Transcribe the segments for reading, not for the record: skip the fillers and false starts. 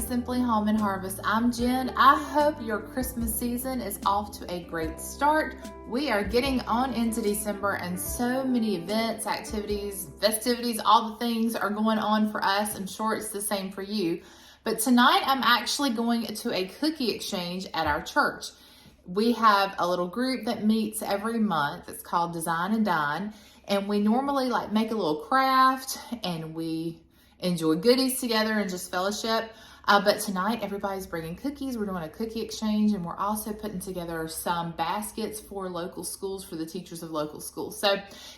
Simply Home and Harvest. I'm Jen. I hope your Christmas season is off to a great start. We are getting on into December and so many events, activities, festivities, all the things are going on for us. I'm sure it's the same for you. But tonight I'm actually going to a cookie exchange at our church. We have a little group that meets every month. It's called Design and Dine. And we normally make a little craft and we enjoy goodies together and just fellowship. But tonight everybody's bringing cookies. We're doing a cookie exchange and we're also putting together some baskets for local schools, for the teachers of local schools. So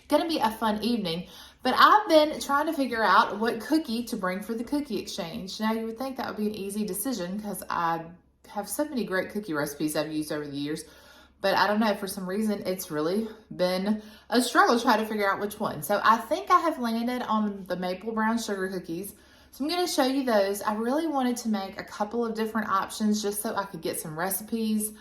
gonna be a fun evening. But I've been trying to figure out what cookie to bring for the cookie exchange. Now you would think that would be an easy decision because I have so many great cookie recipes I've used over the years. But I don't know, for some reason, it's really been a struggle to try to figure out which one. So I think I have landed on the maple brown sugar cookies. So I'm going to show you those. I really wanted to make a couple of different options just so I could get some recipes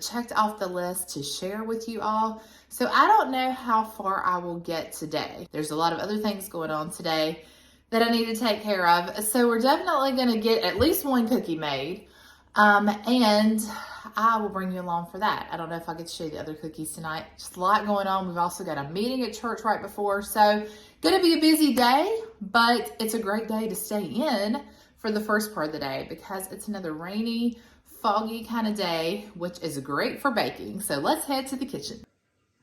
checked off the list to share with you all. So I don't know how far I will get today. There's a lot of other things going on today that I need to take care of. So we're definitely going to get at least one cookie made. And I will bring you along for that. I don't know if I get to show you the other cookies tonight. Just a lot going on. We've also got a meeting at church right before. So gonna be a busy day, but it's a great day to stay in for the first part of the day because it's another rainy, foggy kind of day, which is great for baking. So let's head to the kitchen.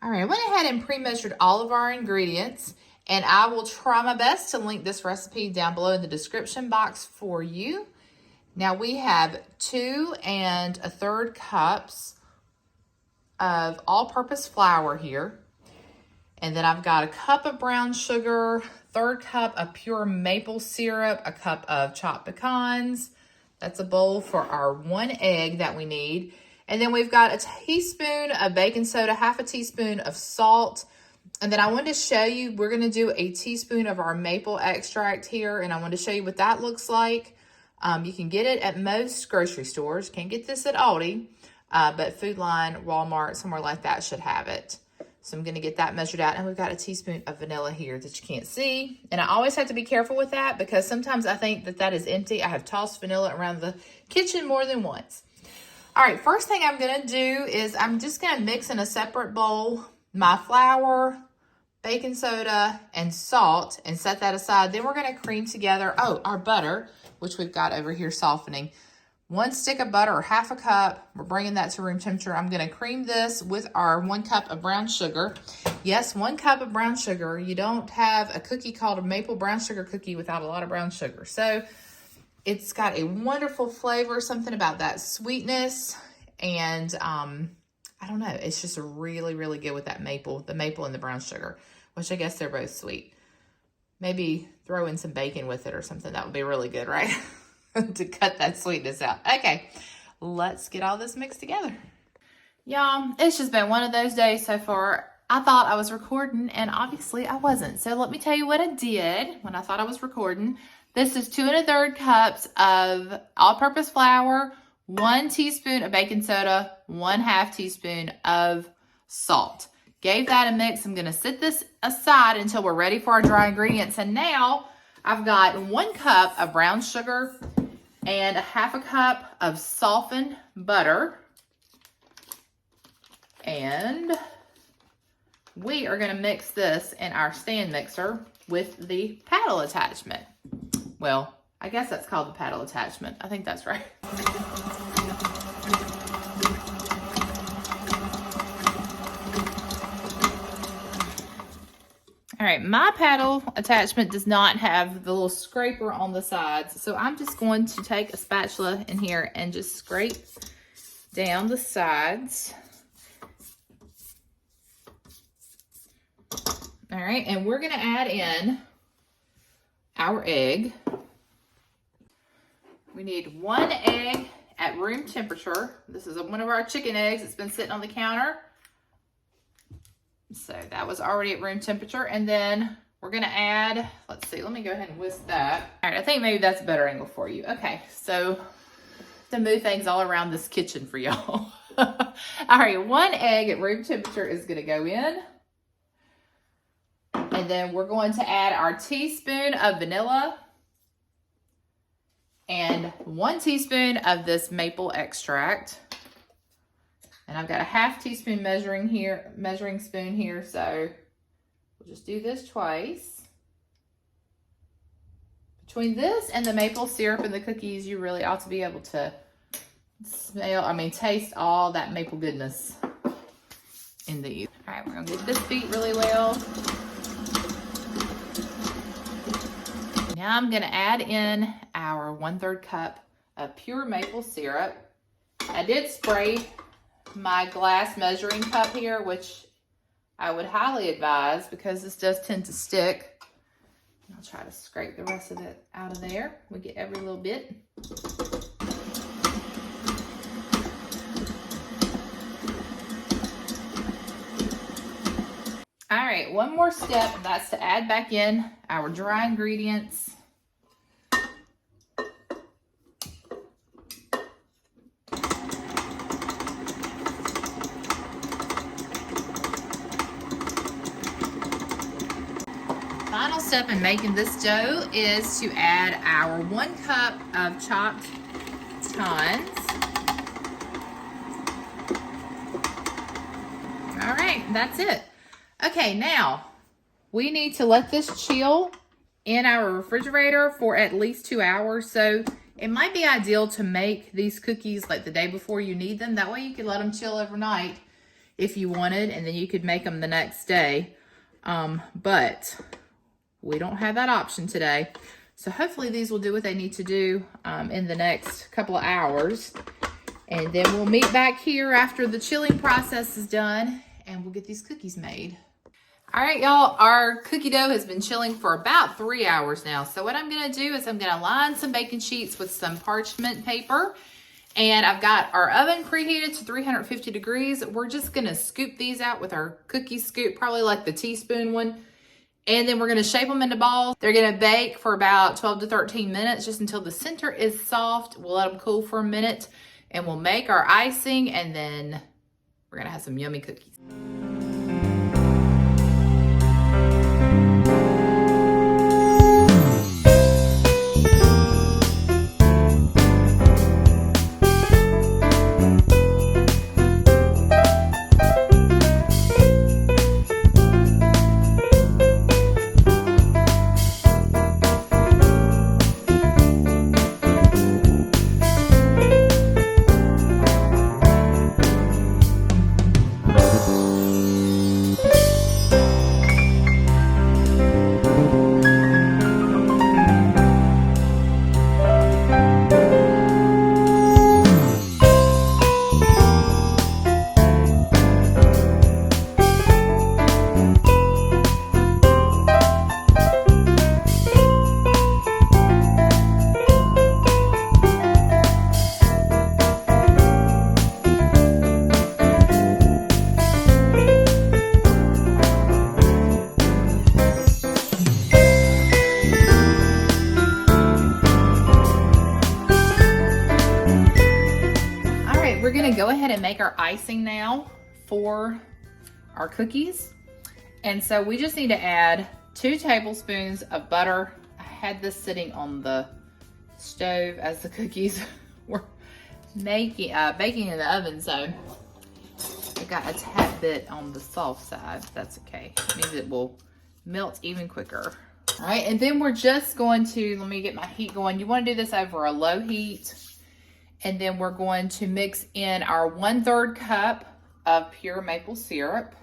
All right, I went ahead and pre-measured all of our ingredients, and I will try my best to link this recipe down below in the description box for you. Now we have 2 1/3 cups of all-purpose flour here. And then I've got a cup of brown sugar, 1/3 cup of pure maple syrup, a cup of chopped pecans. That's a bowl for our 1 egg that we need. And then we've got a teaspoon of baking soda, 1/2 teaspoon of salt. And then I wanted to show you, we're gonna do a teaspoon of our maple extract here. And I want to show you what that looks like. You can get it at most grocery stores. Can't get this at Aldi, but Food Line, Walmart, somewhere like that should have it. So I'm going to get that measured out. And we've got a teaspoon of vanilla here that you can't see. And I always have to be careful with that because sometimes I think that that is empty. I have tossed vanilla around the kitchen more than once. All right, first thing I'm going to do is I'm just going to mix in a separate bowl my flour, baking soda, and salt and set that aside. Then we're going to cream together, our butter, which we've got over here softening. 1 stick of butter or 1/2 cup. We're bringing that to room temperature. I'm going to cream this with our 1 cup of brown sugar. Yes, 1 cup of brown sugar. You don't have a cookie called a maple brown sugar cookie without a lot of brown sugar. So it's got a wonderful flavor, something about that sweetness. And I don't know, it's just really, really good with that maple, the maple and the brown sugar, which I guess they're both sweet. Maybe throw in some bacon with it or something. That would be really good, right? To cut that sweetness out. Okay, let's get all this mixed together. Y'all, it's just been one of those days so far. I thought I was recording and obviously I wasn't. So let me tell you what I did when I thought I was recording. This is 2 1/3 cups of all-purpose flour, 1 teaspoon of baking soda, 1/2 teaspoon of salt. Gave that a mix. I'm going to sit this aside until we're ready for our dry ingredients. And now I've got 1 cup of brown sugar and 1/2 cup of softened butter. And we are going to mix this in our stand mixer with the paddle attachment. Well, I guess that's called the paddle attachment. I think that's right. All right, my paddle attachment does not have the little scraper on the sides. So I'm just going to take a spatula in here and just scrape down the sides. All right, and we're gonna add in our egg. We need 1 egg at room temperature. This is one of our chicken eggs. It's been sitting on the counter. So that was already at room temperature. And then we're gonna add, let's see, let me go ahead and whisk that. All right, I think maybe that's a better angle for you. Okay, so to move things all around this kitchen for y'all. All right, 1 egg at room temperature is gonna go in. And then we're going to add our teaspoon of vanilla. and 1 teaspoon of this maple extract. And I've got a ½ teaspoon measuring spoon here, so we'll just do this twice. Between this and the maple syrup and the cookies, you really ought to be able to taste all that maple goodness in these. All right, we're gonna get this beat really well. Now I'm gonna add in our 1/3 cup of pure maple syrup. I did spray my glass measuring cup here, which I would highly advise because this does tend to stick. I'll try to scrape the rest of it out of there. We get every little bit. All right, one more step, and that's to add back in our dry ingredients. Final step in making this dough is to add our 1 cup of chopped chives. All right, that's it. Okay, now we need to let this chill in our refrigerator for at least 2 hours. So it might be ideal to make these cookies like the day before you need them. That way you could let them chill overnight if you wanted, and then you could make them the next day. But we don't have that option today. So hopefully these will do what they need to do in the next couple of hours. And then we'll meet back here after the chilling process is done, and we'll get these cookies made. All right, y'all, our cookie dough has been chilling for about 3 hours now. So what I'm gonna do is I'm gonna line some baking sheets with some parchment paper, and I've got our oven preheated to 350 degrees. We're just gonna scoop these out with our cookie scoop, probably like the teaspoon one. And then we're gonna shape them into balls. They're gonna bake for about 12 to 13 minutes, just until the center is soft. We'll let them cool for a minute, and we'll make our icing, and then we're gonna have some yummy cookies. We're gonna go ahead and make our icing now for our cookies. And so we just need to add 2 tablespoons of butter. I had this sitting on the stove as the cookies were baking in the oven, so it got a tad bit on the soft side. That's okay. It means it will melt even quicker. All right, and then we're just going to, let me get my heat going. You wanna do this over a low heat. And then we're going to mix in our 1/3 cup of pure maple syrup.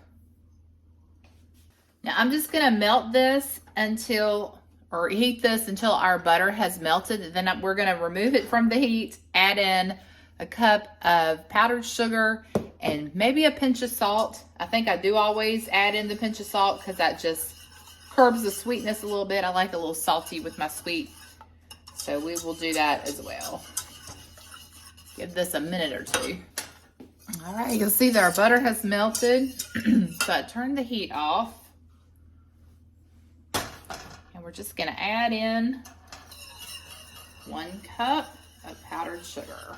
Now I'm just gonna melt this heat this until our butter has melted. Then we're gonna remove it from the heat, add in a cup of powdered sugar and maybe a pinch of salt. I think I do always add in the pinch of salt because that just curbs the sweetness a little bit. I like a little salty with my sweet. So we will do that as well. Give this a minute or 2. All right, you'll see that our butter has melted. So I turned the heat off. And we're just gonna add in 1 cup of powdered sugar.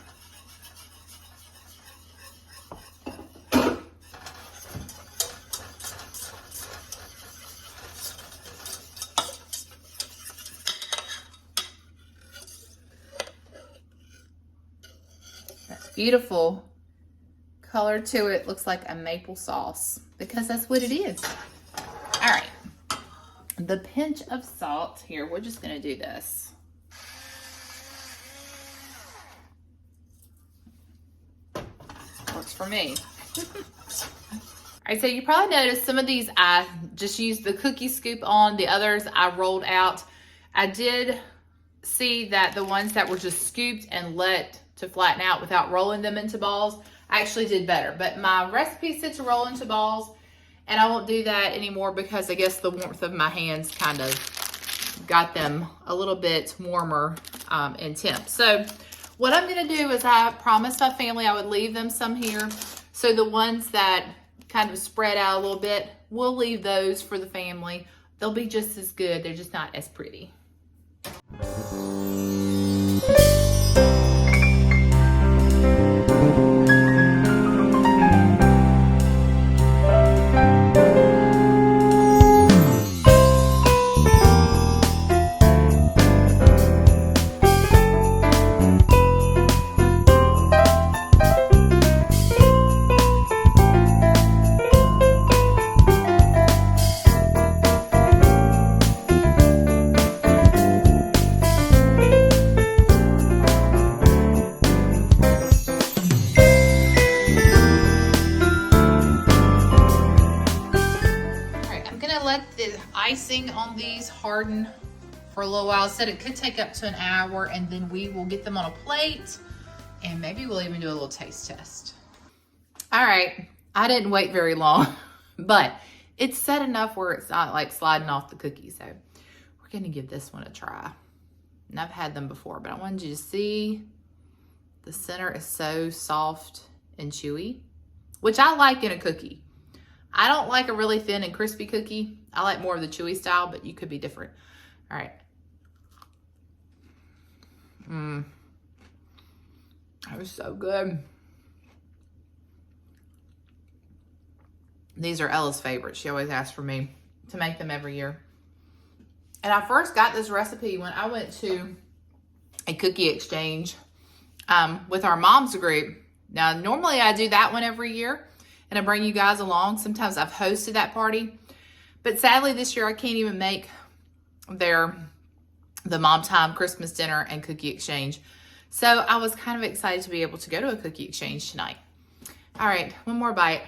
beautiful color to it. Looks like a maple sauce because that's what it is. All right, the pinch of salt here. We're just gonna do this. Works for me. All right, so you probably noticed some of these I just used the cookie scoop on. The others I rolled out. I did see that the ones that were just scooped and let to flatten out without rolling them into balls, I actually did better. But my recipe said to roll into balls, and I won't do that anymore because I guess the warmth of my hands kind of got them a little bit warmer in temp. So what I'm gonna do is I promised my family I would leave them some here. So the ones that kind of spread out a little bit, we'll leave those for the family. They'll be just as good, they're just not as pretty. Let the icing on these harden for a little while. I said it could take up to an hour, and then we will get them on a plate, and maybe we'll even do a little taste test. All right, I didn't wait very long, but it's set enough where it's not like sliding off the cookie, so we're gonna give this one a try. And I've had them before, but I wanted you to see the center is so soft and chewy, which I like in a cookie. I don't like a really thin and crispy cookie. I like more of the chewy style, but you could be different. All right. That was so good. These are Ella's favorites. She always asks for me to make them every year. And I first got this recipe when I went to a cookie exchange with our mom's group. Now, normally I do that one every year, and I bring you guys along. Sometimes I've hosted that party, but sadly this year I can't even make the mom time Christmas dinner and cookie exchange. So I was kind of excited to be able to go to a cookie exchange tonight. All right, one more bite.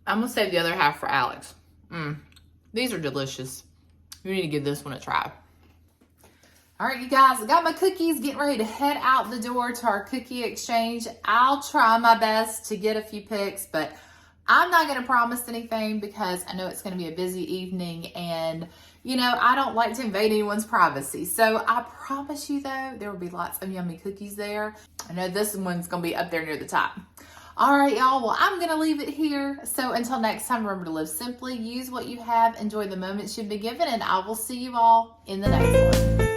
I'm gonna save the other half for Alex. These are delicious. You need to give this one a try. All right, you guys, I got my cookies, getting ready to head out the door to our cookie exchange. I'll try my best to get a few picks, but I'm not gonna promise anything because I know it's gonna be a busy evening, and you know, I don't like to invade anyone's privacy. So I promise you though, there will be lots of yummy cookies there. I know this one's gonna be up there near the top. All right, y'all, well, I'm gonna leave it here. So until next time, remember to live simply, use what you have, enjoy the moments you've been given, and I will see you all in the next one.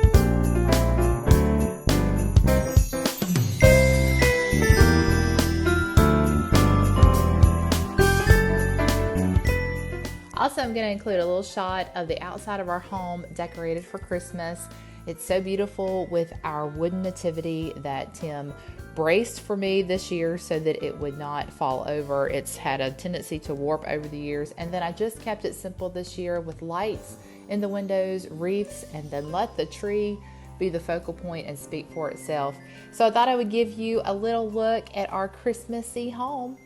Also, I'm going to include a little shot of the outside of our home decorated for Christmas. It's so beautiful with our wooden nativity that Tim braced for me this year so that it would not fall over. It's had a tendency to warp over the years. And then I just kept it simple this year with lights in the windows, wreaths, and then let the tree be the focal point and speak for itself. So I thought I would give you a little look at our Christmassy home.